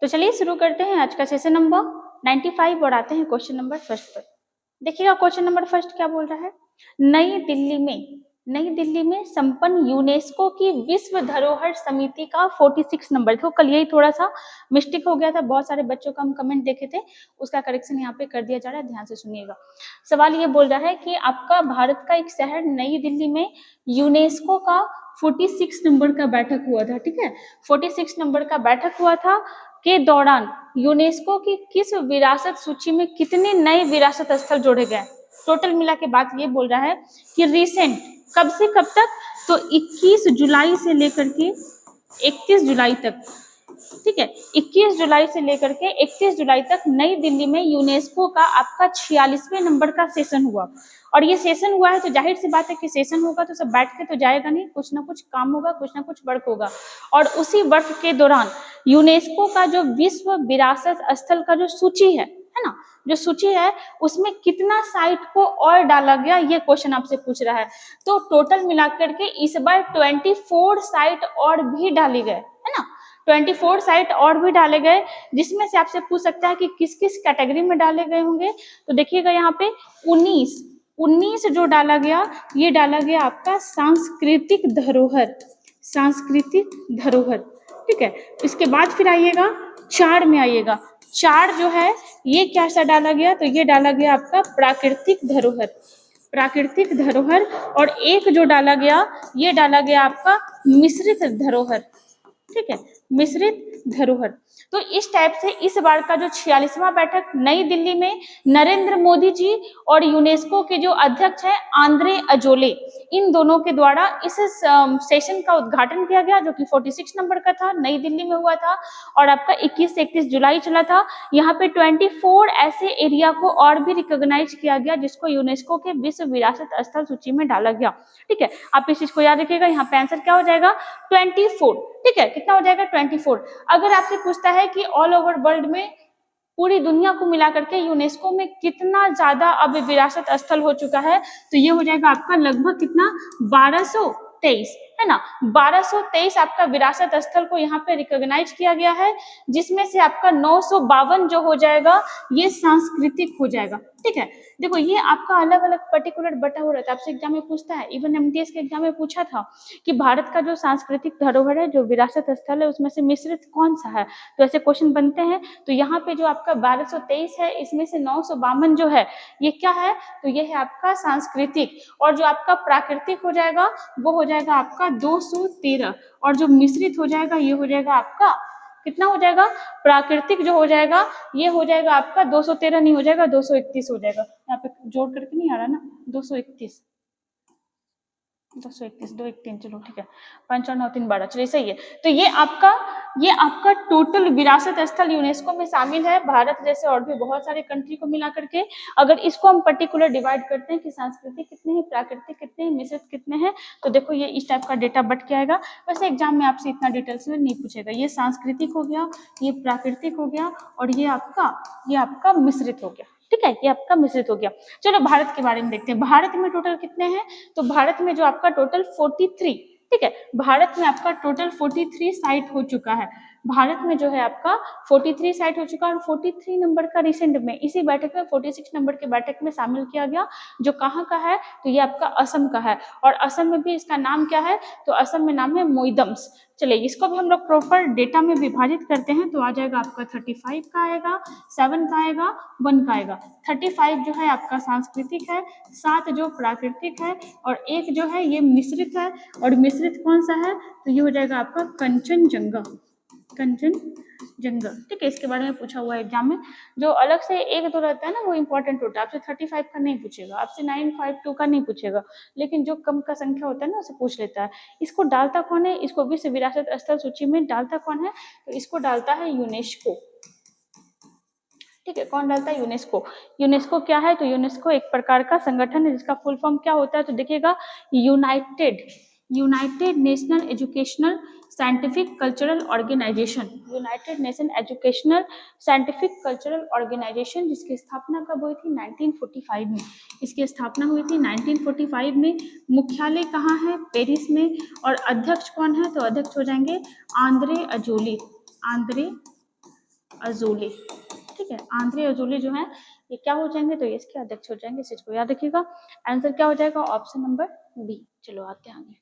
तो चलिए शुरू करते हैं आज का सेशन नंबर 95 और आते हैं क्वेश्चन नंबर फर्स्ट पर। देखिएगा क्वेश्चन नंबर फर्स्ट क्या बोल रहा है। नई दिल्ली में संपन्न यूनेस्को की विश्व धरोहर समिति का 46 नंबर। देखो कल यही थोड़ा सा मिस्टेक हो गया था, बहुत सारे बच्चों का हम कमेंट देखे थे, उसका करेक्शन यहाँ पे कर दिया जा रहा है, ध्यान से सुनिएगा। सवाल ये बोल रहा है कि आपका भारत का एक शहर नई दिल्ली में यूनेस्को का 46 नंबर का बैठक हुआ था, ठीक है। 46 नंबर का बैठक हुआ था के दौरान यूनेस्को की किस विरासत सूची में कितने नए विरासत स्थल जोड़े गए। टोटल मिला के बात ये बोल रहा है कि रिसेंट कब से कब तक, तो 21 जुलाई से लेकर के 31 जुलाई तक, ठीक है। 21 जुलाई से लेकर के 31 जुलाई तक नई दिल्ली में यूनेस्को का आपका 46वें नंबर का सेशन हुआ। और ये सेशन हुआ है तो जाहिर सी बात है कि सेशन होगा तो सब बैठ के तो जाएगा नहीं, कुछ ना कुछ काम होगा, कुछ ना कुछ वर्क होगा। और उसी वर्क के दौरान यूनेस्को का जो विश्व विरासत स्थल का जो सूची है ना, जो सूची है उसमें कितना साइट को और डाला गया, ये क्वेश्चन आपसे पूछ रहा है। तो टोटल मिलाकर के इस बार 24 साइट और भी डाली गए, है ना। 24 साइट और भी डाले गए, जिसमें से आपसे पूछ सकता है कि किस किस कैटेगरी में डाले गए होंगे। तो देखिएगा यहाँ पे 19 जो डाला गया, ये डाला गया आपका सांस्कृतिक धरोहर, ठीक है। इसके बाद फिर आइएगा 4 में, आइएगा 4 जो है ये क्या सा डाला गया, तो ये डाला गया आपका प्राकृतिक धरोहर। और एक जो डाला गया, ये डाला गया आपका मिश्रित धरोहर, ठीक है, मिश्रित धरोहर। तो इस टाइप से इस बार का जो 46वां बैठक नई दिल्ली में नरेंद्र मोदी जी और यूनेस्को के जो अध्यक्ष हैं आंद्रे अजोले, इन दोनों के द्वारा इस सेशन का उद्घाटन किया गया, जो कि 46 नंबर का था, नई दिल्ली में हुआ था और आपका 21 से 31 जुलाई चला था। यहाँ पे 24 ऐसे एरिया को और भी रिकॉग्नाइज किया गया जिसको यूनेस्को के विश्व विरासत स्थल सूची में डाला गया, ठीक है। आप इस चीज को याद रखिएगा, यहाँ पे आंसर क्या हो जाएगा 24, ठीक है। कितना हो जाएगा 24। अगर आपसे पूछता है कि ऑल ओवर वर्ल्ड में पूरी दुनिया को मिला करके यूनेस्को में कितना ज्यादा अब विरासत स्थल हो चुका है, तो ये हो जाएगा आपका लगभग कितना 1223, है ना। 1223 आपका विरासत स्थल को यहाँ पे रिकॉग्नाइज किया गया है, जिसमें से आपका 952 जो हो जाएगा ये सांस्कृतिक हो जाएगा, ठीक है। देखो ये आपका अलग अलग पर्टिकुलर बटा हो रहता है, आपसे एग्जाम में पूछता है, इवन एमटीएस के एग्जाम में पूछा था कि भारत का जो सांस्कृतिक धरोहर है, जो विरासत स्थल है, उसमें से मिश्रित कौन सा है, तो ऐसे क्वेश्चन बनते हैं। तो यहाँ पे जो आपका 1223 है, इसमें से 952 जो है ये क्या है, तो ये है आपका सांस्कृतिक। और जो आपका प्राकृतिक हो जाएगा वो हो जाएगा आपका 213, और जो मिश्रित हो जाएगा ये हो जाएगा आपका कितना हो जाएगा, प्राकृतिक जो हो जाएगा ये हो जाएगा आपका 213 नहीं हो जाएगा 231 हो जाएगा। यहाँ पे जोड़ करके नहीं आ रहा ना, 231 2 1 3, चलो ठीक है, 5 और 9 3 12, चलिए सही है। तो ये आपका टोटल विरासत स्थल यूनेस्को में शामिल है, भारत जैसे और भी बहुत सारे कंट्री को मिला करके। अगर इसको हम पर्टिकुलर डिवाइड करते हैं कि सांस्कृतिक कितने हैं, प्राकृतिक कितने हैं, मिश्रित कितने हैं, तो देखो ये इस टाइप का डेटा बट के आएगा। वैसे एग्जाम में आपसे इतना डिटेल्स में नहीं पूछेगा, ये सांस्कृतिक हो गया, ये प्राकृतिक हो गया, और ये आपका मिश्रित हो गया, ठीक है, ये आपका मिश्रित हो गया। चलो भारत के बारे में देखते हैं, भारत में टोटल कितने हैं, तो भारत में जो आपका टोटल 43, ठीक है, भारत में आपका टोटल 43 साइट हो चुका है। भारत में जो है आपका 43 साइट हो चुका है, और 43 नंबर का रिसेंट में इसी बैठक में 46 नंबर के बैठक में शामिल किया गया, जो कहाँ का है, तो ये आपका असम का है। और असम में भी इसका नाम क्या है, तो असम में नाम है मोइदम्स। चलिए इसको भी हम लोग प्रॉपर डेटा में विभाजित करते हैं, तो आ जाएगा आपका 35 का आएगा, 7 का आएगा, 1 का आएगा। 35 जो है आपका सांस्कृतिक है, 7 जो प्राकृतिक है, और 1 जो है ये मिश्रित है। और मिश्रित कौन सा है, तो ये हो जाएगा आपका कंचनजंगा, ठीक है। इसके बारे में पूछा हुआ है एग्जाम में, जो अलग से 1 2 रहता है ना वो इंपॉर्टेंट होता है, आपसे 35 का नहीं पूछेगा, आपसे 952 का नहीं पूछेगा, लेकिन जो कम का संख्या होता है ना उसे पूछ लेता है। इसको डालता कौन है, इसको विश्व विरासत स्थल सूची में डालता कौन है, तो इसको डालता है यूनेस्को, ठीक है। कौन डालता है, यूनेस्को। यूनेस्को क्या है, तो यूनेस्को एक प्रकार का संगठन है जिसका फुल फॉर्म क्या होता है, तो देखिएगा united national educational scientific cultural organisation, united nation educational scientific cultural organisation, जिसकी स्थापना कब हुई थी, 1945 में। इसकी स्थापना हुई थी 1945 में। मुख्यालय कहाँ है, पेरिस में। और अध्यक्ष कौन है, तो अध्यक्ष हो जाएंगे आंद्रे अजोले, ठीक है। आंद्रे अजोले जो है ये क्या हो जाएंगे, तो ये इसके अध्यक्ष हो जाएंगे, इस चीज को याद रखिएगा। आंसर क्या हो जाएगा, ऑप्शन नंबर बी। चलो आते हैं आगे।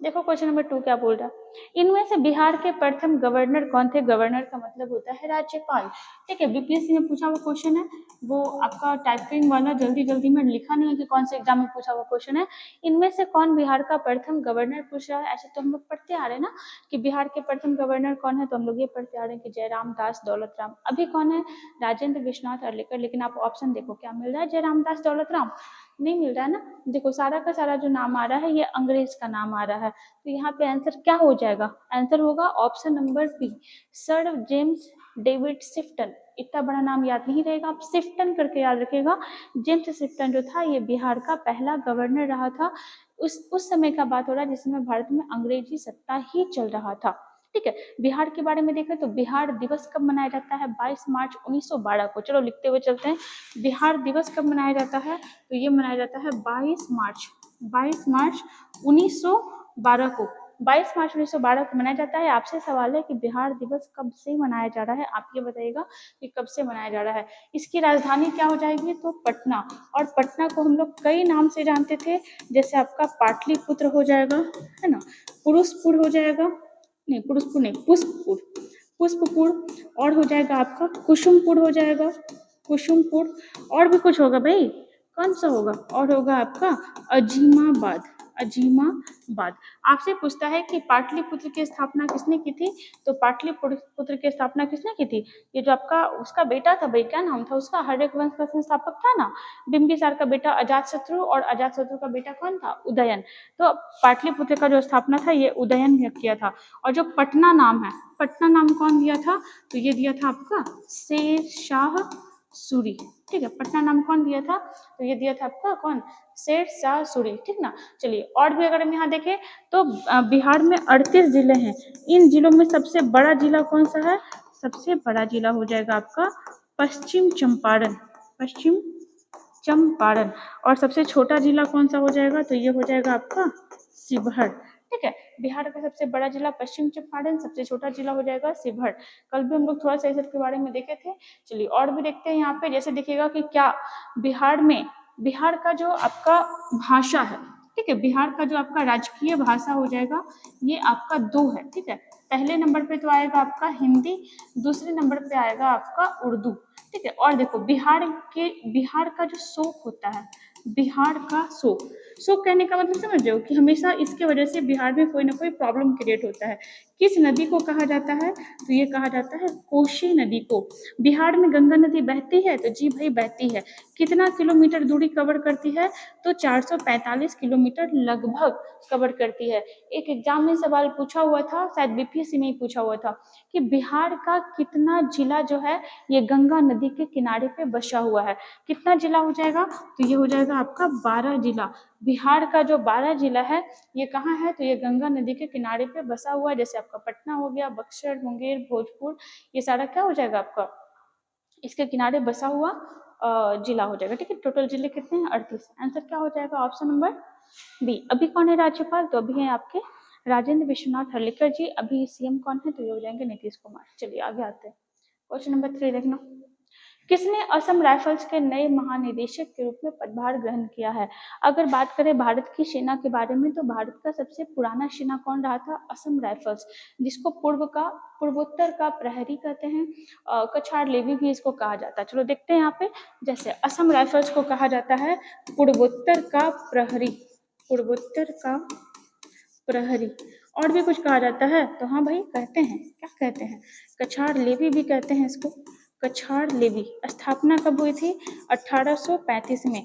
देखो क्वेश्चन नंबर 2 क्या बोल रहा है, इनमें से बिहार के प्रथम गवर्नर कौन थे। गवर्नर का मतलब होता है राज्यपाल, ठीक है। बीपीएससी में पूछा हुआ क्वेश्चन है, वो आपका टाइपिंग वाला जल्दी जल्दी में लिखा नहीं है कि कौन से एग्जाम में पूछा हुआ क्वेश्चन है। इनमें से कौन बिहार का प्रथम गवर्नर पूछ रहा है, ऐसे तो हम लोग पढ़ते आ रहे हैं ना कि बिहार के प्रथम गवर्नर कौन है, तो हम लोग ये पढ़ते आ रहे हैं कि जयराम दास दौलत राम। अभी कौन है, राजेंद्र विश्वनाथ अर्लेकर, लेकिन आप ऑप्शन देखो क्या मिल रहा है, जयराम दास दौलत राम नहीं मिल रहा है ना। देखो सारा का सारा जो नाम आ रहा है ये अंग्रेज का नाम आ रहा है, तो यहाँ पे आंसर क्या हो जाएगा, आंसर होगा option number B, sir James David Sifton. इतना बड़ा नाम याद नहीं रहेगा, आप सिफ्टन करके याद रखिएगा। जेम्स सिफ्टन जो था ये बिहार का पहला गवर्नर रहा था। उस समय का बात हो रहा है जिसमें भारत में अंग्रेजी सत्ता ही चल रहा था, ठीक है। बिहार के बारे में देखें तो बिहार दिवस कब मनाया जाता है, 22 मार्च 1912 को। चलो लिखते हुए चलते हैं, बिहार दिवस कब मनाया जाता है, तो ये मनाया जाता है 22 मार्च 1912 को। 22 मार्च 1912 को मनाया जाता है। आपसे सवाल है कि बिहार दिवस कब से मनाया जा रहा है, आप ये बताइएगा कि कब से मनाया जा रहा है। इसकी राजधानी क्या हो जाएगी, तो पटना। और पटना को हम लोग कई नाम से जानते थे, जैसे आपका पाटलिपुत्र हो जाएगा, है ना, पुरुषपुर हो जाएगा, नहीं पुरुषपुर नहीं, पुष्पपुर, और हो जाएगा आपका कुसुमपुर हो जाएगा, कुसुमपुर, और भी कुछ होगा भाई, कौन सा होगा, और होगा आपका अजीमाबाद। अजीमाबाद आपसे पूछता है कि पाटलिपुत्र की स्थापना किसने की थी, तो पाटलिपुत्र की स्थापना किसने की थी, ये जो आपका उसका बेटा था भाई, क्या नाम था उसका, हर्यक वंश का संस्थापक था ना, बिंबिसार का बेटा अजातशत्रु, और अजातशत्रु का बेटा कौन था, उदयन। तो पाटलिपुत्र का जो स्थापना था ये उदयन ने किया था। और जो पटना नाम है, पटना नाम कौन दिया था, तो ये दिया था आपका शेर शाह सूरी, ठीक है। पटना नाम कौन दिया था, तो ये दिया था आपका कौन, शेर शाह सूरी, ठीक ना। चलिए और भी अगर हम यहाँ देखें तो बिहार में 38 जिले हैं। इन जिलों में सबसे बड़ा जिला कौन सा है, सबसे बड़ा जिला हो जाएगा आपका पश्चिम चंपारण, पश्चिम चंपारण। और सबसे छोटा जिला कौन सा हो जाएगा, तो ये हो जाएगा आपका शिवहर, ठीक है। बिहार का सबसे बड़ा जिला पश्चिम चंपारण, सबसे छोटा जिला हो जाएगा शिवहर। कल भी हम लोग थोड़ा सा इसके बारे में देखे थे। चलिए और भी देखते हैं यहाँ पे, जैसे देखिएगा कि क्या बिहार में, बिहार का जो आपका भाषा है, ठीक है, बिहार का जो आपका राजकीय भाषा हो जाएगा ये आपका 2 है, ठीक है। पहले नंबर पे तो आएगा आपका हिंदी, दूसरे नंबर पे आएगा आपका उर्दू, ठीक है। और देखो बिहार का जो शोक होता है, बिहार का शोक कहने का मतलब समझ रहे हो कि हमेशा इसके वजह से बिहार में कोई ना कोई प्रॉब्लम क्रिएट होता है। किस नदी को कहा जाता है, तो ये कहा जाता है कोसी नदी को। बिहार में गंगा नदी बहती है, तो जी भाई बहती है। कितना किलोमीटर दूरी कवर करती है, तो 445 किलोमीटर लगभग कवर करती है। एक एग्जाम में सवाल पूछा हुआ था, शायद बीपीएससी में ही पूछा हुआ था कि बिहार का कितना जिला जो है ये गंगा नदी के किनारे पे बसा हुआ है। कितना जिला हो जाएगा, तो ये हो जाएगा आपका 12 जिला। बिहार का जो 12 जिला है ये कहाँ है, तो ये गंगा नदी के किनारे पे बसा हुआ है। जैसे आपका पटना हो गया, बक्सर, मुंगेर, भोजपुर, ये सारा क्या हो जाएगा आपका इसके किनारे बसा हुआ जिला हो जाएगा, ठीक है। टोटल जिले कितने हैं, 38। आंसर क्या हो जाएगा, ऑप्शन नंबर बी। अभी कौन है राज्यपाल, तो अभी है आपके राजेंद्र विश्वनाथ हर्लेकर जी। अभी सीएम कौन है, तो ये हो जाएंगे नीतीश कुमार। चलिए आगे आते हैं, क्वेश्चन नंबर 3 देखना। किसने असम राइफल्स के नए महानिदेशक के रूप में पदभार ग्रहण किया है। अगर बात करें भारत की सेना के बारे में, तो भारत का सबसे पुराना सेना कौन रहा था, असम राइफल्स, जिसको पूर्वोत्तर का प्रहरी कहते हैं। कछार लेवी भी इसको कहा जाता है। चलो देखते हैं यहाँ पे, जैसे असम राइफल्स को कहा जाता है पूर्वोत्तर का प्रहरी, पूर्वोत्तर का प्रहरी। और भी कुछ कहा जाता है, तो हाँ भाई कहते हैं, क्या कहते हैं, कछार लेवी भी कहते हैं इसको, कछार लेवी। स्थापना कब हुई थी, 1835 में।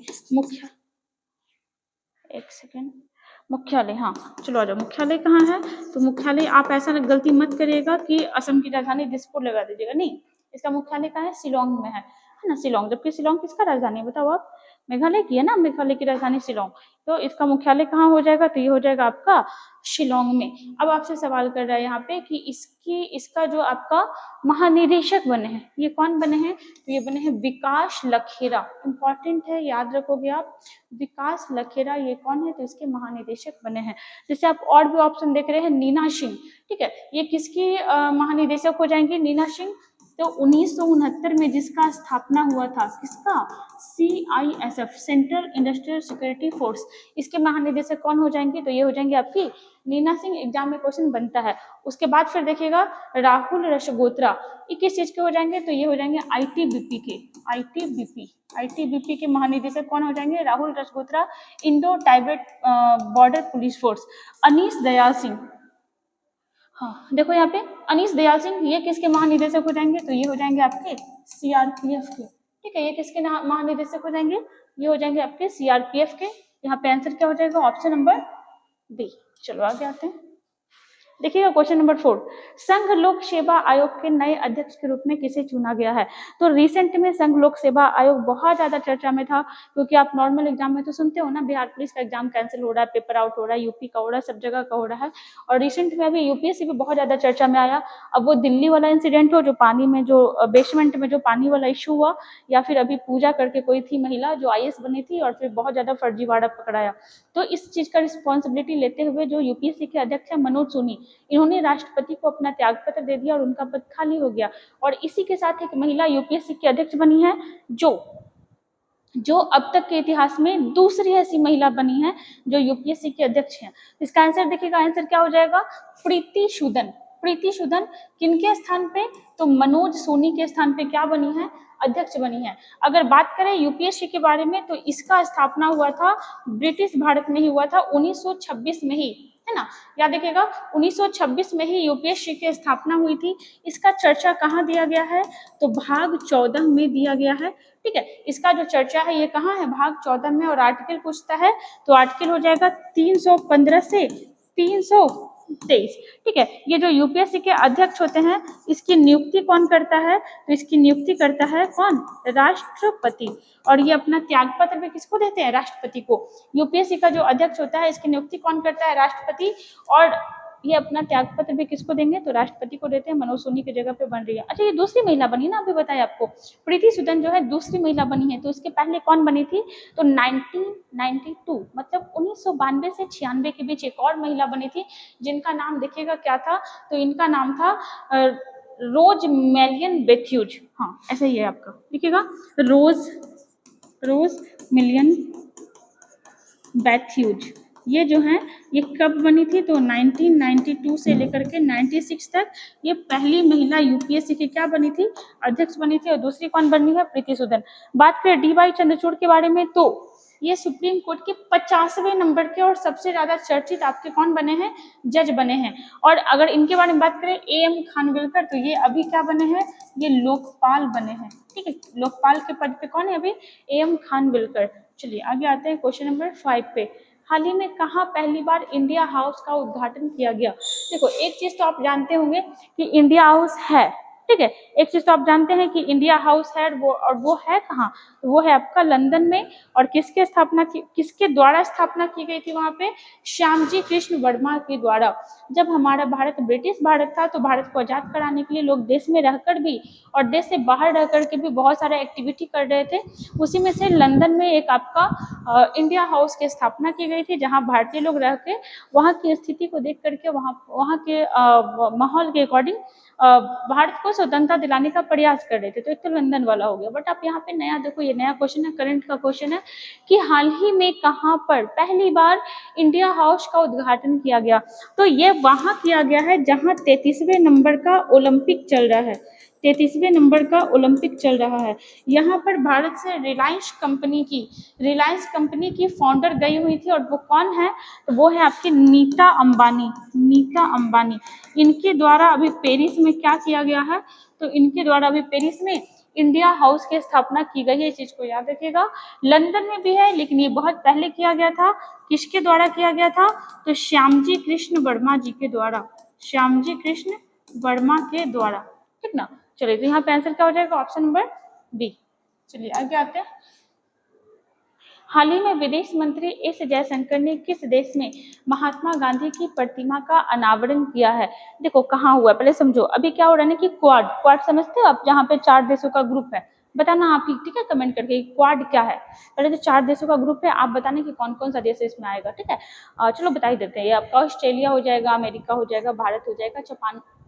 एक सेकेंड, मुख्यालय, हाँ चलो आ जाओ, मुख्यालय कहाँ है, तो मुख्यालय आप ऐसा गलती मत करिएगा कि असम की राजधानी दिसपुर लगा दीजिएगा, नहीं, इसका मुख्यालय कहाँ है, शिलोंग में है ना, शिलोंग। जबकि शिलोंग किसका राजधानी है बताओ आप, मेघालय की है ना, मेघालय की राजधानी शिलोंग। तो इसका मुख्यालय कहाँ हो जाएगा, तो ये हो जाएगा आपका शिलोंग में। अब आपसे सवाल कर रहा है यहाँ पे कि इसका जो आपका महानिदेशक बने हैं, ये कौन बने हैं, तो ये बने हैं विकास लखेरा। इंपॉर्टेंट है, याद रखोगे आप, विकास लखेरा ये कौन है, तो इसके महानिदेशक बने हैं। जैसे आप और भी ऑप्शन देख रहे हैं, नीना सिंह, ठीक है, ये किसकी महानिदेशक हो जाएंगी, नीना सिंह, तो 1969 में जिसका स्थापना हुआ था, किसका, CISF, central industrial security force, इसके महानिदेशक कौन हो जाएंगे, तो ये हो जाएंगे आपकी नीना सिंह। एग्जाम में क्वेश्चन बनता है। उसके बाद फिर देखिएगा राहुल रसगोत्रा, ये किस चीज के हो जाएंगे, तो ये हो जाएंगे ITBP के, ITBP के महानिदेशक कौन हो जाएंगे, Rahul Rasgotra. Indo Tibet border police force, Anish Dayal Singh. हाँ देखो यहाँ पे अनीश दयाल सिंह, ये किसके महानिदेशक हो जाएंगे, तो ये हो जाएंगे आपके CRPF के। ठीक है, ये किसके महानिदेशक हो जाएंगे, ये हो जाएंगे आपके CRPF के। यहाँ पे आंसर क्या हो जाएगा, ऑप्शन नंबर बी। चलो आगे आते हैं, देखिएगा क्वेश्चन नंबर 4, संघ लोक सेवा आयोग के नए अध्यक्ष के रूप में किसे चुना गया है। तो रिसेंट में संघ लोक सेवा आयोग बहुत ज्यादा चर्चा में था, क्योंकि आप नॉर्मल एग्जाम में तो सुनते हो ना, बिहार पुलिस का एग्जाम कैंसिल हो रहा है, पेपर आउट हो रहा है, यूपी का हो रहा है, सब जगह का हो रहा है। और रिसेंट में अभी UPSC भी बहुत ज्यादा चर्चा में आया। अब वो दिल्ली वाला इंसिडेंट हो, जो पानी में जो बेसमेंट में जो पानी वाला इशू हुआ, या फिर अभी पूजा करके कोई थी महिला जो IAS बनी थी और फिर बहुत ज्यादा फर्जीवाड़ा पकड़ाया। तो इस चीज का रिस्पॉन्सिबिलिटी लेते हुए जो UPSC के अध्यक्ष है मनोज सोनी, इन्होंने राष्ट्रपति को अपना त्यागपत्र दे दिया और उनका पद खाली हो गया। और इसी के साथ एक महिला UPSC की अध्यक्ष बनी है, जो अब तक के इतिहास में दूसरी ऐसी महिला बनी है जो UPSC के अध्यक्ष हैं। इसका आंसर देखिएगा, आंसर क्या हो जाएगा, प्रीति सूदन। प्रीति सूदन किनके स्थान पे, तो मनोज सोनी के स्थान पे क्या बनी है, अध्यक्ष बनी है। अगर बात करें UPSC के बारे में, तो इसका स्थापना हुआ था ब्रिटिश भारत में ही हुआ था 1926 में ही, है ना, याद रखिएगा 1926 में ही UPSC की स्थापना हुई थी। इसका चर्चा कहाँ दिया गया है, तो भाग 14 में दिया गया है। ठीक है, इसका जो चर्चा है ये कहाँ है, भाग 14 में। और आर्टिकल पूछता है तो आर्टिकल हो जाएगा 315 से 323। ठीक है, ये जो UPSC के अध्यक्ष होते हैं, इसकी नियुक्ति कौन करता है, तो इसकी नियुक्ति करता है कौन, राष्ट्रपति। और ये अपना त्यागपत्र भी किसको देते हैं, राष्ट्रपति को। UPSC का जो अध्यक्ष होता है, इसकी नियुक्ति कौन करता है, राष्ट्रपति। और ये अपना त्यागपत्र भी किसको देंगे, तो राष्ट्रपति को देते हैं। मनोज सोनी की जगह पे बन रही है। अच्छा, ये दूसरी महिला बनी ना, अभी बताया आपको, प्रीति सूदन जो है दूसरी महिला बनी है। तो इसके पहले कौन बनी थी, तो 1992 मतलब 1992 से 96 के बीच एक और महिला बनी थी, जिनका नाम देखिएगा क्या था, तो इनका नाम था रोज मेलियन बेथ्यूज। हाँ ऐसा ही है आपका, देखिएगा रोज मेलियन बैथ्यूज। ये जो है ये कब बनी थी, तो 1992 से लेकर के 96 तक ये पहली महिला UPSC की क्या बनी थी, अध्यक्ष बनी थी। और दूसरी कौन बनी है, प्रीति सूदन। बात करें DY चंद्रचूड़ के बारे में, तो ये सुप्रीम कोर्ट के 50वें नंबर के और सबसे ज्यादा चर्चित आपके कौन बने हैं, जज बने हैं। और अगर इनके बारे में बात करें AM खानविलकर, तो ये अभी क्या बने हैं, ये लोकपाल बने हैं। ठीक है, लोकपाल के पद पे कौन है अभी, AM खानविलकर। चलिए आगे आते हैं क्वेश्चन नंबर 5 पे। हाल ही में कहाँ पहली बार इंडिया हाउस का उद्घाटन किया गया। देखो एक चीज तो आप जानते होंगे कि इंडिया हाउस है, ठीक है, एक चीज तो आप जानते हैं कि इंडिया हाउस है, वो है कहाँ, वो है आपका लंदन में। और किसके द्वारा स्थापना की गई थी वहां पे, श्यामजी कृष्ण वर्मा के द्वारा। जब हमारा भारत ब्रिटिश भारत था, तो भारत को आजाद कराने के लिए लोग देश में रहकर भी और देश से बाहर रह करके भी बहुत सारे एक्टिविटी कर रहे थे। उसी में से लंदन में एक आपका इंडिया हाउस की स्थापना की गई थी, जहाँ भारतीय लोग रह के वहाँ की स्थिति को देख करके वहाँ के माहौल के अकॉर्डिंग भारत को स्वतंत्रता दिलाने का प्रयास कर रहे थे। तो एक तो लंदन वाला हो गया। बट आप यहाँ पे नया देखो, ये नया क्वेश्चन है, करंट का क्वेश्चन है कि हाल ही में कहाँ पर पहली बार इंडिया हाउस का उद्घाटन किया गया। तो ये वहाँ किया गया है जहाँ 33वें नंबर का ओलंपिक चल रहा है, 33वें नंबर का ओलंपिक चल रहा है। यहाँ पर भारत से रिलायंस कंपनी की फाउंडर गई हुई थी। और वो कौन है, तो वो है आपकी नीता अंबानी। इनके द्वारा अभी पेरिस में क्या किया गया है, तो इनके द्वारा अभी पेरिस में इंडिया हाउस की स्थापना की गई है। इस चीज को याद रखिएगा। लंदन में भी है, लेकिन ये बहुत पहले किया गया था। किसके द्वारा किया गया था, तो श्यामजी कृष्ण वर्मा जी के द्वारा, श्यामजी कृष्ण वर्मा के द्वारा। ठीक ना, चलिए तो यहाँ पे आंसर क्या हो जाएगा, ऑप्शन नंबर बी। चलिए आगे आते हैं। हाल ही में विदेश मंत्री एस जयशंकर ने किस देश में महात्मा गांधी की प्रतिमा का अनावरण किया है। देखो कहाँ हुआ, पहले समझो। अभी क्या हो रहा है ना कि क्वाड समझते हो आप, जहाँ पे 4 देशों का ग्रुप है। बताना आप ही, ठीक है, कमेंट करके क्वाड क्या है। पहले तो 4 देशों का ग्रुप है, आप बताना कि कौन कौन सा देश इसमें आएगा। ठीक है, चलो बता ही देते हैं। ये आपका ऑस्ट्रेलिया हो जाएगा, अमेरिका हो जाएगा, भारत हो जाएगा,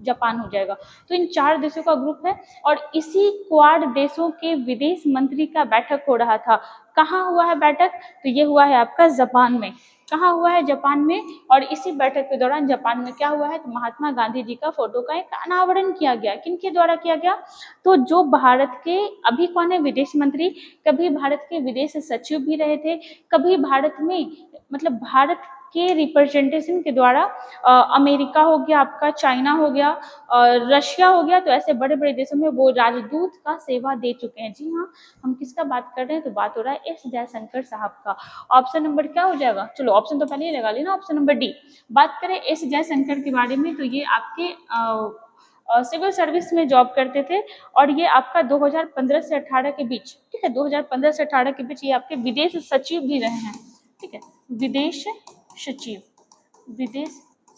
जापान हो जाएगा। तो इन 4 देशों का ग्रुप है और इसी क्वाड देशों के विदेश मंत्री का बैठक हो रहा था। कहाँ हुआ है बैठक? तो ये हुआ है आपका जापान में। कहाँ हुआ है? जापान में। और इसी बैठक के दौरान जापान में क्या हुआ है? तो महात्मा गांधी जी का फोटो का एक अनावरण किया गया। किनके द्वारा किया गया? तो जो भारत के अभी कौन है? विदेश मंत्री, कभी भारत के विदेश सचिव भी रहे थे, कभी भारत में मतलब भारत के रिप्रेजेंटेशन के द्वारा अमेरिका हो गया आपका, चाइना हो गया और रशिया हो गया, तो ऐसे बड़े बड़े देशों में वो राजदूत का सेवा दे चुके हैं। जी हाँ, हम किसका बात कर रहे हैं? तो बात हो रहा है एस जयशंकर साहब का। ऑप्शन नंबर क्या हो जाएगा? चलो ऑप्शन तो पहले ही लगा लेना, ऑप्शन नंबर डी। बात करें एस जयशंकर के बारे में, तो ये आपके सिविल सर्विस में जॉब करते थे और ये आपका 2015 से 18 के बीच, ठीक है, 2015 से 18 के बीच ये आपके विदेश सचिव भी रहे हैं। ठीक है, विदेश सचिव, विदेश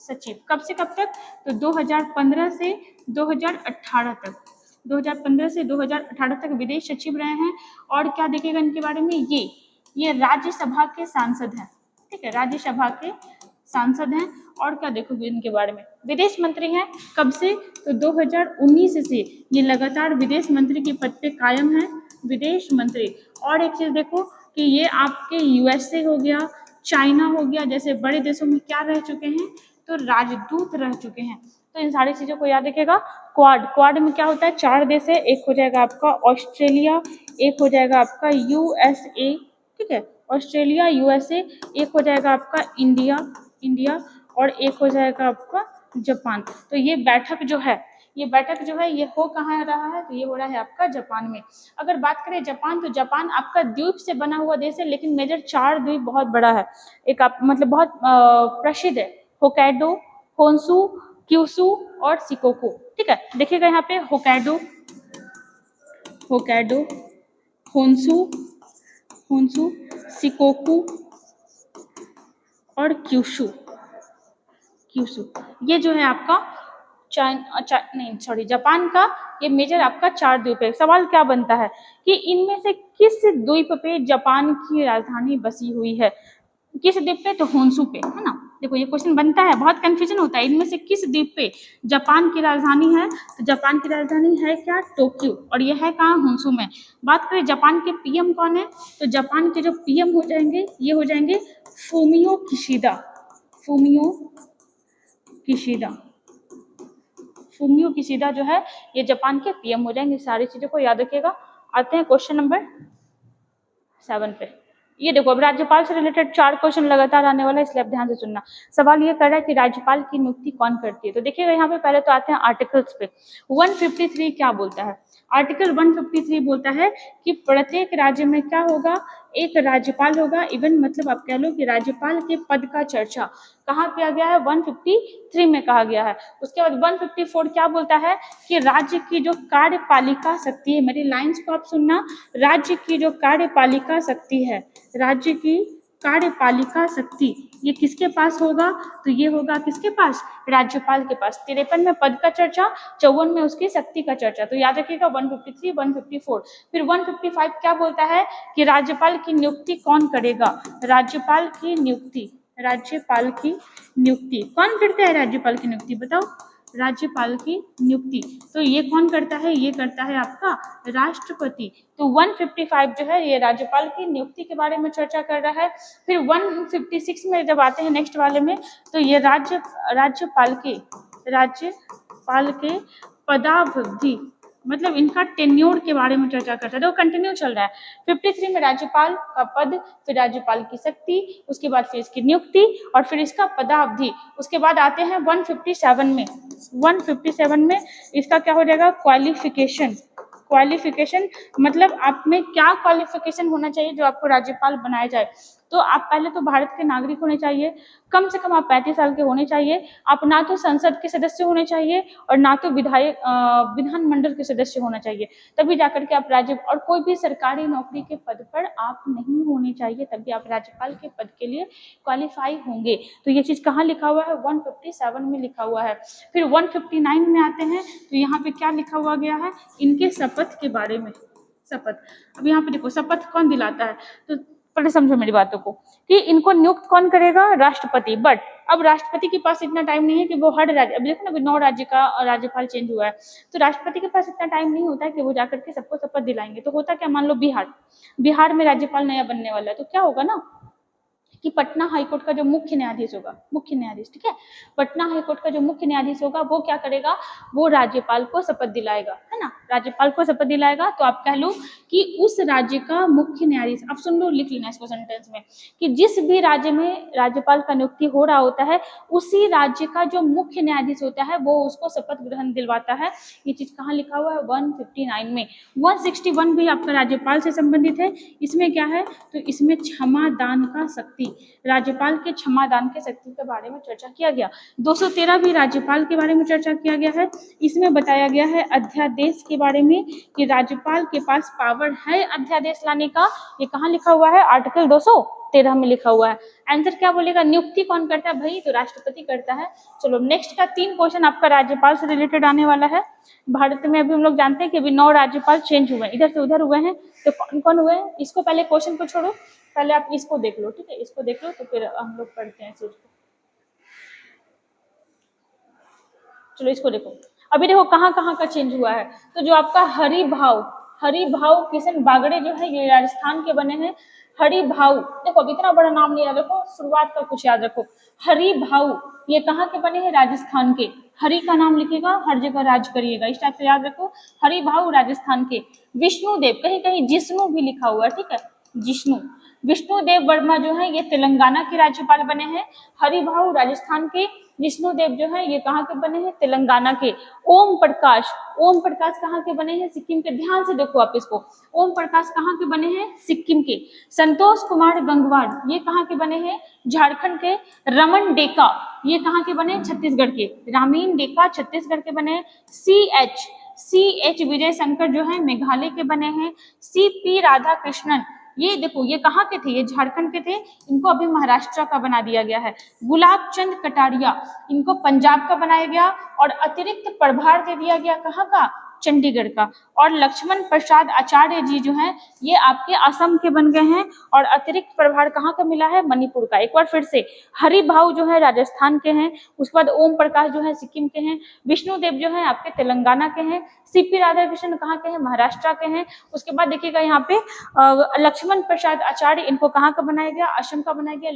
सचिव कब से कब तक? तो 2015 से 2018 तक, 2015 से 2018 तक विदेश सचिव रहे हैं। और क्या देखिएगा इनके बारे में, ये राज्यसभा के सांसद हैं। ठीक है, राज्यसभा के सांसद हैं। और क्या देखोगे इनके बारे में, विदेश मंत्री हैं। कब से? तो 2019 से ये लगातार विदेश मंत्री के पद पे कायम है, विदेश मंत्री। और एक चीज देखो कि ये आपके यूएसए हो गया, चाइना हो गया, जैसे बड़े देशों में क्या रह चुके हैं? तो राजदूत रह चुके हैं। तो इन सारी चीजों को याद रखिएगा। क्वाड में क्या होता है? 4 देश है, एक हो जाएगा आपका ऑस्ट्रेलिया, एक हो जाएगा आपका यूएसए, ठीक है, ऑस्ट्रेलिया यूएसए, एक हो जाएगा आपका इंडिया और एक हो जाएगा आपका जापान। तो ये बैठक जो है ये हो कहाँ रहा है? तो ये हो रहा है आपका जापान में। अगर बात करें जापान, तो जापान आपका द्वीप से बना हुआ देश है, लेकिन मेजर 4 द्वीप बहुत बड़ा है। एक आप मतलब बहुत प्रसिद्ध है, होक्काइडो, होन्शु, क्यूशु और शिकोकू। ठीक है, देखिएगा यहाँ पे होक्काइडो, होन्शु, शिकोकू और क्यूशु, ये जो है आपका जापान का ये मेजर आपका 4 द्वीप है। सवाल क्या बनता है कि इनमें से किस द्वीप पे जापान की राजधानी बसी हुई है? किस द्वीप पे? तो होन्शु पे, है ना। देखो ये क्वेश्चन बनता है, बहुत कंफ्यूजन होता है, इनमें से किस द्वीप पे जापान की राजधानी है? तो जापान की राजधानी है क्या? टोक्यो। और ये है कहाँ? होन्शु में। बात करें जापान के पीएम कौन है? तो जापान के जो पीएम हो जाएंगे ये हो जाएंगे फूमियो किशिदा जो है ये जापान के पीएम हो जाएंगे। सारी चीजों को याद रखिएगा। आते हैं क्वेश्चन नंबर 7 पे। ये देखो, अब राज्यपाल से रिलेटेड 4 क्वेश्चन लगातार आने वाला है, इसलिए आप ध्यान से सुनना। सवाल ये कर रहा है कि राज्यपाल की नियुक्ति कौन करती है? तो देखिएगा यहाँ पे पहले तो आते हैं आर्टिकल्स पे। 153 क्या बोलता है? आर्टिकल 153 बोलता है कि प्रत्येक राज्य में क्या होगा? एक राज्यपाल होगा। इवन मतलब आप कह लो कि राज्यपाल के पद का चर्चा कहाँ किया गया है? 153 में कहा गया है। उसके बाद 154 क्या बोलता है कि राज्य की जो कार्यपालिका शक्ति है, मेरी लाइंस को आप सुनना, राज्य की जो कार्यपालिका शक्ति है, राज्य की कार्यपालिका शक्ति ये किसके पास होगा? तो ये होगा किसके पास? राज्यपाल के पास। 53 में पद का चर्चा, 54 में उसकी शक्ति का चर्चा। तो याद रखिएगा 153, 154। फिर 155 क्या बोलता है कि राज्यपाल की नियुक्ति कौन करेगा? राज्यपाल की नियुक्ति कौन करता है? राज्यपाल की नियुक्ति बताओ। राज्यपाल की नियुक्ति तो ये कौन करता है? ये करता है आपका राष्ट्रपति। तो 155 जो है ये राज्यपाल की नियुक्ति के बारे में चर्चा कर रहा है। फिर 156 में जब आते हैं नेक्स्ट वाले में, तो ये राज्यपाल के पदावधि मतलब इनका टेन्योर के बारे में चर्चा करता है। देखो कंटिन्यू चल रहा है। 53 में राज्यपाल का पद, फिर राज्यपाल की शक्ति, उसके बाद फिर इसकी नियुक्ति और फिर इसका पदावधि। उसके बाद आते हैं 157 में। 157 में इसका क्या हो जाएगा? क्वालिफिकेशन मतलब आप में क्या क्वालिफिकेशन होना चाहिए जो आपको राज्यपाल बनाया जाए। तो आप पहले तो भारत के नागरिक होने चाहिए, कम से कम आप 35 साल के होने चाहिए, आप ना तो संसद के सदस्य होने चाहिए और ना तो विधानमंडल के सदस्य होना चाहिए, तभी जाकर के आप राज्य और कोई भी सरकारी नौकरी के पद पर आप नहीं होने चाहिए, तभी आप राज्यपाल के पद के लिए क्वालिफाई होंगे। तो ये चीज कहाँ लिखा हुआ है? 157 में लिखा हुआ है। फिर 159 में आते हैं, तो यहाँ पे क्या लिखा हुआ गया है? इनके शपथ के बारे में। शपथ, अब यहाँ पे देखो शपथ कौन दिलाता है? तो पहले समझो मेरी बातों को कि इनको नियुक्त कौन करेगा, राष्ट्रपति। बट अब राष्ट्रपति के पास इतना टाइम नहीं है कि वो हर राज्य, अब देखो ना अभी 9 राज्य का राज्यपाल चेंज हुआ है, तो राष्ट्रपति के पास इतना टाइम नहीं होता है कि वो जाकर के सबको शपथ दिलाएंगे। तो होता क्या, मान लो बिहार में राज्यपाल नया बनने वाला है, तो क्या होगा ना कि पटना हाईकोर्ट का जो मुख्य न्यायाधीश होगा, मुख्य न्यायाधीश, ठीक है, पटना हाईकोर्ट का जो मुख्य न्यायाधीश होगा वो क्या करेगा, वो राज्यपाल को शपथ दिलाएगा, है ना, राज्यपाल को शपथ दिलाएगा। तो आप कह लो कि उस राज्य का मुख्य न्यायाधीश, आप सुन लो, लिख लेना इसको सेंटेंस में, कि जिस भी राज्य में राज्यपाल का नियुक्ति हो रहा होता है, उसी राज्य का जो मुख्य न्यायाधीश होता है वो उसको शपथ ग्रहण दिलवाता है। ये चीज कहाँ लिखा हुआ है, 159 में। 161 भी आपका राज्यपाल से संबंधित है। इसमें क्या है, तो इसमें क्षमा दान का शक्ति, राज्यपाल के क्षमा दान के शक्ति के बारे में चर्चा किया गया। 213 भी राज्यपाल के बारे में चर्चा किया गया है। इसमें बताया गया है अध्यादेश के बारे में कि राज्यपाल के पास पावर है अध्यादेश लाने का। ये कहाँ लिखा हुआ है, आर्टिकल 213 में लिखा हुआ है। आंसर क्या बोलेगा, नियुक्ति कौन करता है भाई, तो राष्ट्रपति करता है। चलो नेक्स्ट का 3 क्वेश्चन आपका राज्यपाल से रिलेटेड आने वाला है। भारत में अभी हम लोग जानते हैं कि अभी 9 राज्यपाल चेंज हुए हैं, इधर से उधर हुए हैं, तो कौन कौन हुए हैं, इसको पहले क्वेश्चन को छोड़ो, पहले आप इसको देख लो, ठीक है, इसको देख लो, तो फिर हम लोग पढ़ते हैं सोच को। चलो इसको देखो, अभी देखो कहाँ कहाँ का चेंज हुआ है। तो जो आपका हरिभाव किशन बागड़े जो है ये राजस्थान के बने हैं। हरिभाव, देखो अब इतना बड़ा नाम नहीं याद रखो, शुरुआत का कुछ याद रखो। हरिभाव ये कहाँ के बने हैं, राजस्थान के। हरि का नाम लिखेगा, हर जगह राज करिएगा, इस टाइप से याद रखो। हरिभाव राजस्थान के। विष्णुदेव, कहीं कहीं जिष्णु भी लिखा हुआ है, ठीक है, जिष्णु। विष्णुदेव वर्मा जो है ये तेलंगाना के राज्यपाल बने हैं। हरिभाव राजस्थान के, विष्णुदेव जो है ये कहाँ के बने हैं, तेलंगाना के। ओम प्रकाश कहाँ के बने हैं, सिक्किम के। ध्यान से देखो आप इसको, ओम प्रकाश कहाँ के बने हैं, सिक्किम के। संतोष कुमार गंगवार ये कहाँ के बने हैं, झारखंड के। रमन डेका ये कहाँ के बने, छत्तीसगढ़ के। रामीन डेका छत्तीसगढ़ के बने। सी एच विजय शंकर जो है मेघालय के बने हैं। CP राधाकृष्णन ये देखो ये कहाँ के थे, ये झारखंड के थे, इनको अभी महाराष्ट्र का बना दिया गया है। गुलाब चंद कटारिया इनको पंजाब का बनाया गया और अतिरिक्त प्रभार दे दिया गया कहाँ का, चंडीगढ़ का। और लक्ष्मण प्रसाद आचार्य जी जो हैं ये आपके असम के बन गए हैं और अतिरिक्त प्रभार कहाँ का मिला है, मणिपुर का। एक बार फिर से, हरिभाव जो है राजस्थान के हैं, उसके बाद ओम प्रकाश जो है सिक्किम के हैं, विष्णुदेव जो है आपके तेलंगाना के हैं, CP राधाकृष्णन कहाँ के हैं, महाराष्ट्र के हैं। उसके बाद देखिएगा यहाँ पे लक्ष्मण प्रसाद आचार्य इनको कहाँ का बनाया गया, असम का बनाया गया।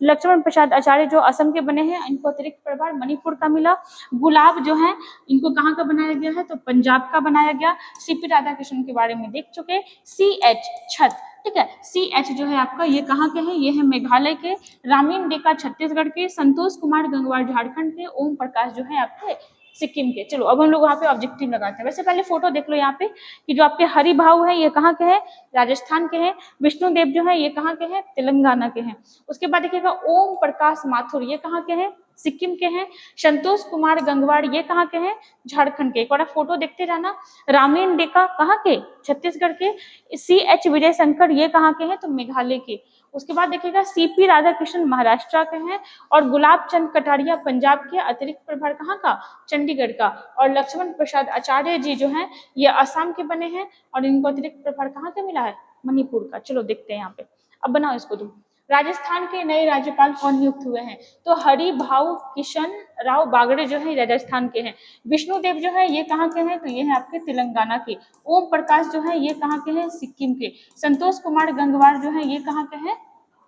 लक्ष्मण प्रसाद आचार्य जो असम के बने हैं, इनको अतिरिक्त प्रभार मणिपुर का मिला। गुलाब जो है इनको कहाँ का बनाया गया है, तो पंजाब का बनाया गया। CP राधाकृष्णन के बारे में देख चुके। CH छत, ठीक है, CH जो है आपका ये कहाँ के हैं, ये है मेघालय के। रामीन डेका छत्तीसगढ़ के। संतोष कुमार गंगवार झारखंड के। ओम प्रकाश जो है आपके सिक्किम के। चलो अब हम लोग वहाँ पे ऑब्जेक्टिव लगाते हैं। वैसे पहले फोटो देख लो यहाँ पे कि जो आपके हरिभाव है ये कहाँ के हैं, राजस्थान के हैं। विष्णुदेव जो है ये कहाँ के हैं, तेलंगाना के हैं। उसके बाद देखिएगा ओम प्रकाश माथुर ये कहाँ के हैं, सिक्किम के हैं। संतोष कुमार गंगवार ये कहाँ के हैं, झारखंड के। एक बार फोटो देखते जाना। रामीन डेका कहाँ के, छत्तीसगढ़ के। CH विजय शंकर ये कहाँ के हैं, तो मेघालय के। उसके बाद देखिएगा CP राधाकृष्णन महाराष्ट्र के हैं और गुलाब चंद कटारिया पंजाब के। अतिरिक्त प्रभार कहाँ का, चंडीगढ़ का। और लक्ष्मण प्रसाद आचार्य जी जो हैं ये असम के बने हैं और इनको अतिरिक्त प्रभार कहाँ का मिला है, मणिपुर का। चलो देखते हैं यहाँ पे, अब बनाओ इसको तुम। राजस्थान के नए राज्यपाल कौन नियुक्त हुए हैं, तो हरिभाव किशन राव बागड़े जो है राजस्थान के हैं। विष्णुदेव जो है ये कहाँ के हैं, तो ये है आपके तेलंगाना के। ओम प्रकाश जो है ये कहाँ के हैं, सिक्किम के। संतोष कुमार गंगवार जो है ये कहाँ के हैं,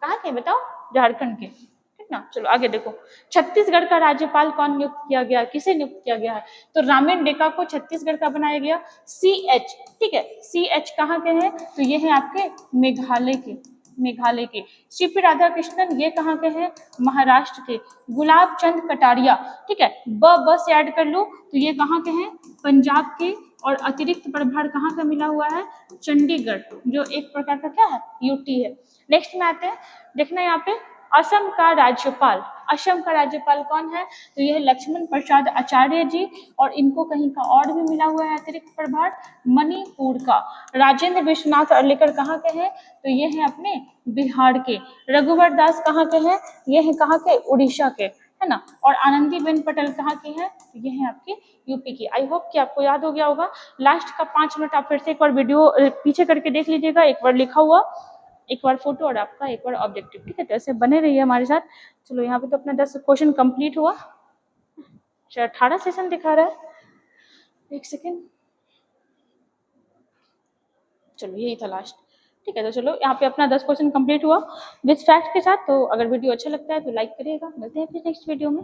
कहाँ के बताओ, झारखंड के, ठीक ना। चलो आगे देखो, छत्तीसगढ़ का राज्यपाल कौन नियुक्त किया गया, किसे नियुक्त किया गया है, तो रामीन डेका को छत्तीसगढ़ का बनाया गया। CH, ठीक है, CH कहाँ के हैं, तो ये है आपके मेघालय के। CP राधाकृष्णन ये कहाँ के हैं, महाराष्ट्र के। गुलाब चंद कटारिया, ठीक है, बस ऐड कर लो, तो ये कहाँ के हैं, पंजाब के। और अतिरिक्त प्रभार कहाँ का मिला हुआ है, चंडीगढ़, जो एक प्रकार का क्या है, UT है। नेक्स्ट में आते हैं, देखना यहाँ पे असम का राज्यपाल कौन है, तो यह लक्ष्मण प्रसाद आचार्य जी। और इनको कहीं का और भी मिला हुआ है अतिरिक्त प्रभार, मणिपुर का। राजेंद्र विश्वनाथ अर्लेकर कहाँ के हैं, तो ये है अपने बिहार के। रघुवर दास कहाँ के हैं, ये है कहाँ के, उड़ीसा के। है ना। और आनंदीबेन पटेल कहाँ की है, ये है आपकी यूपी की। आई होप कि आपको याद हो गया होगा। लास्ट का 5 मिनट आप फिर से एक बार वीडियो पीछे करके देख लीजिएगा, एक बार लिखा हुआ, एक बार फोटो और आपका एक बार ऑब्जेक्टिव, ठीक है। तो ऐसे बने रहिए हमारे साथ। चलो यहाँ पे तो अपना 10 क्वेश्चन कंप्लीट हुआ। 18 सेशन दिखा रहा है, एक सेकेंड, चलो यही था लास्ट, ठीक है। तो चलो यहाँ पे अपना 10 क्वेश्चन कंप्लीट हुआ विद फैक्ट के साथ। तो अगर वीडियो अच्छा लगता है तो लाइक करिएगा। मिलते हैं फिर नेक्स्ट वीडियो में।